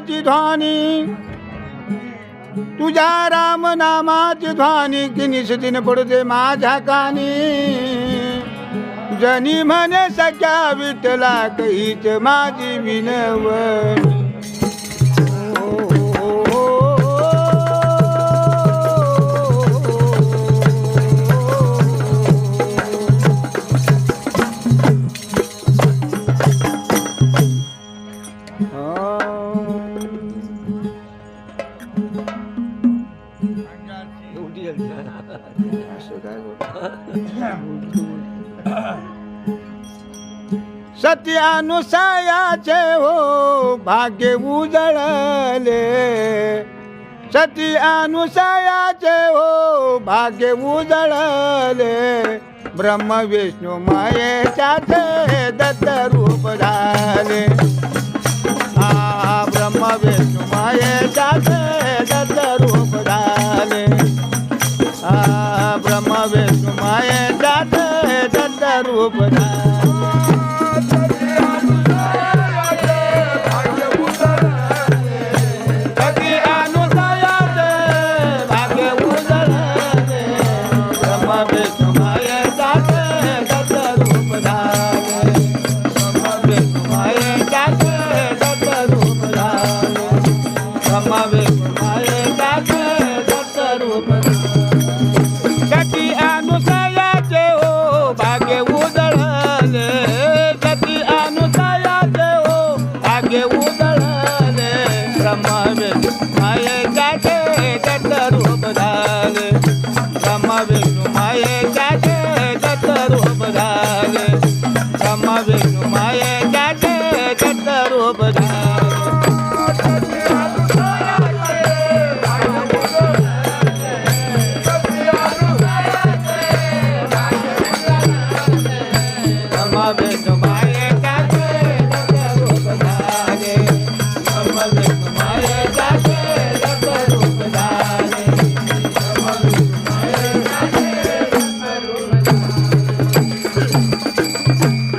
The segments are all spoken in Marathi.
नामाची ध्वनी तुझ्या राम नामाची ध्वनी की निश्चितीने पडते माझ्या कानी जनी म्हणे सख्या विठ्ठला कहीच माझी विनवणी सत्यानुसयाचे हो भाग्य उजळले सत्यानुसयाचे हो भाग्य उजळले ब्रह्म विष्णू महेशाचे दत्त रूप झाले ब्रह्म विष्णू महेशाचे दत्त रूप झाले ब्रह्म विष्णू महेशाचे दत्त रूप झाले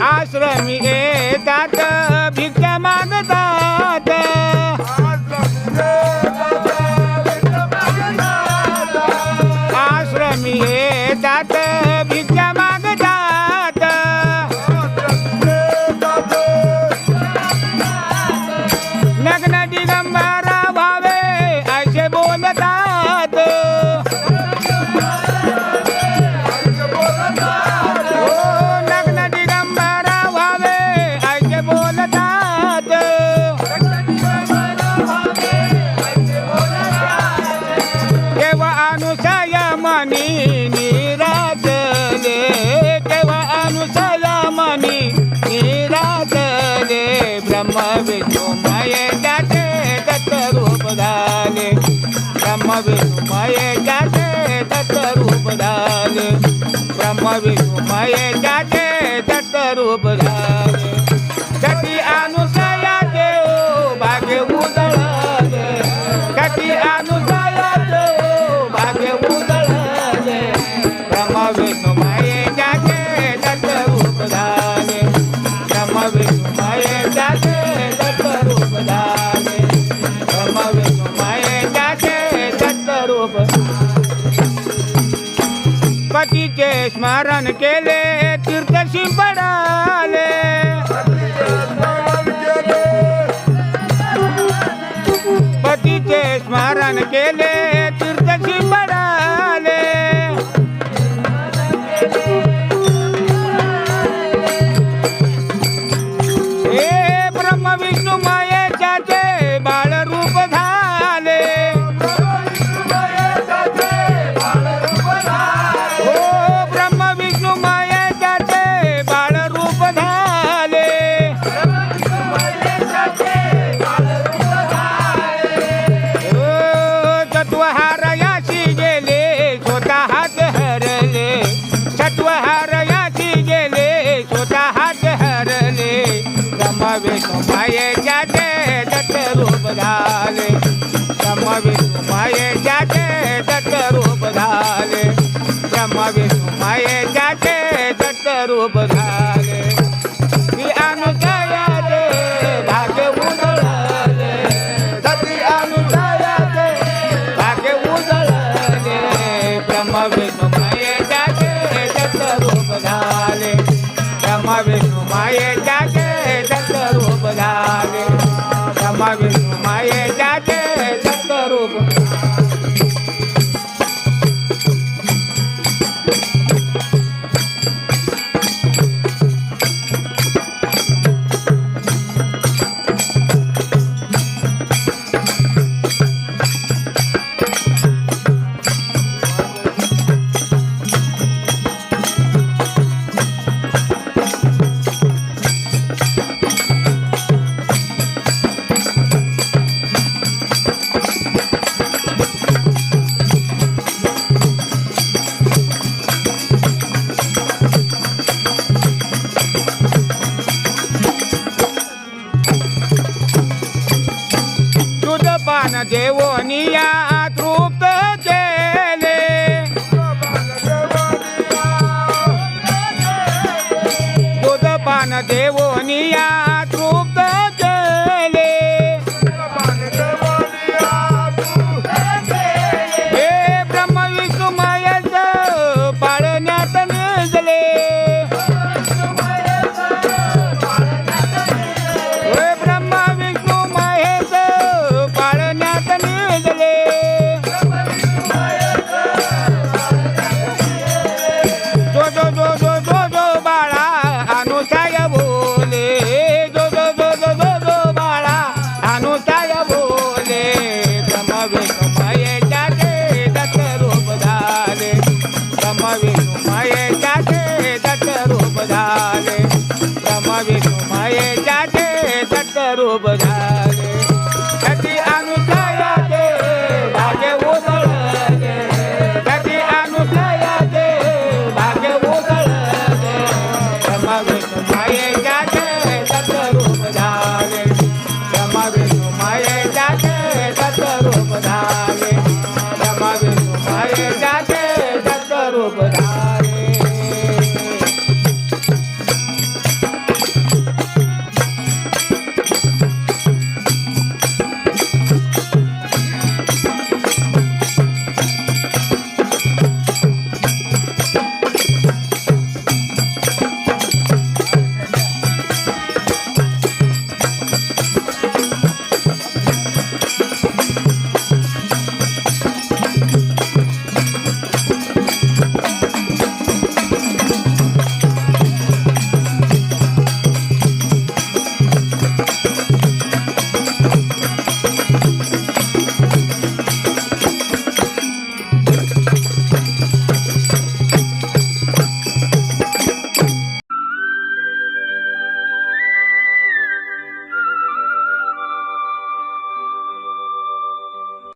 आश्रमी येतात भिक्षा मागतात आश्रमी येतात भिक्षा मागतात नग्न दिगंबरा भावे असे बोलतात ब्रह्म विष्णू महेशाचे दत्त रूप झाले ब्रह्म विष्णू महेशाचे दत्त रूप झाले ब्रह्म विष्णू महेशाचे दत्त रूप झाले सती अनुसयाचे हो भाग्य उजळले सती अनुसयाचे हो भाग्य उजळले ब्रह्म विष्णू महेशाचे दत्त रूप झाले ब्रह्म विष्णू महेशाचे दत्त रूप झाले ब्रह्म विष्णू महेशाचे दत्त रूप पतीचे स्मरण केले तीर्थशी पडाले पतीचे स्मरण केले तीर्थशी पडाले विष्णू महेशाचे बाळ रूप झाले हो ब्रह्म विष्णू महेशाचे बाळ रूप झाले सत्वहार याशी गेले स्वतः हात हरले सत्वहार याशी गेले स्वतः हात हरले ब्रह्म विष्णू महेशाचे दत्त रूप झाले ब्रह्म विष्णू महेशाचे दत्त रूप झाले ब्रह्म विष्णू महेशाचे दत्त रूप झाले की अनुसयाचे भाग्य उजळले विष्णू मायेच्या ते दत्त रूप झाले ब्रह्मा विष्णू मायेच्या ते दत्त रूप पान देवोनिया तृप्त केले दूध पान देवोनिया तृप्त केले हे ब्रह्म विष्णू महेश पाळण्यात निजले हे ब्रह्मा विष्णू महेश बाळा अनुसाय बोले जो बाळा अनुसाय बोले ब्रह्मा विष्णू महेशा ते दत्त रूप झाले ब्रह्मा विष्णू महेशा ते दत्त रूप झाले ब्रह्मा विष्णू महेशा ते दत्त रूप झाले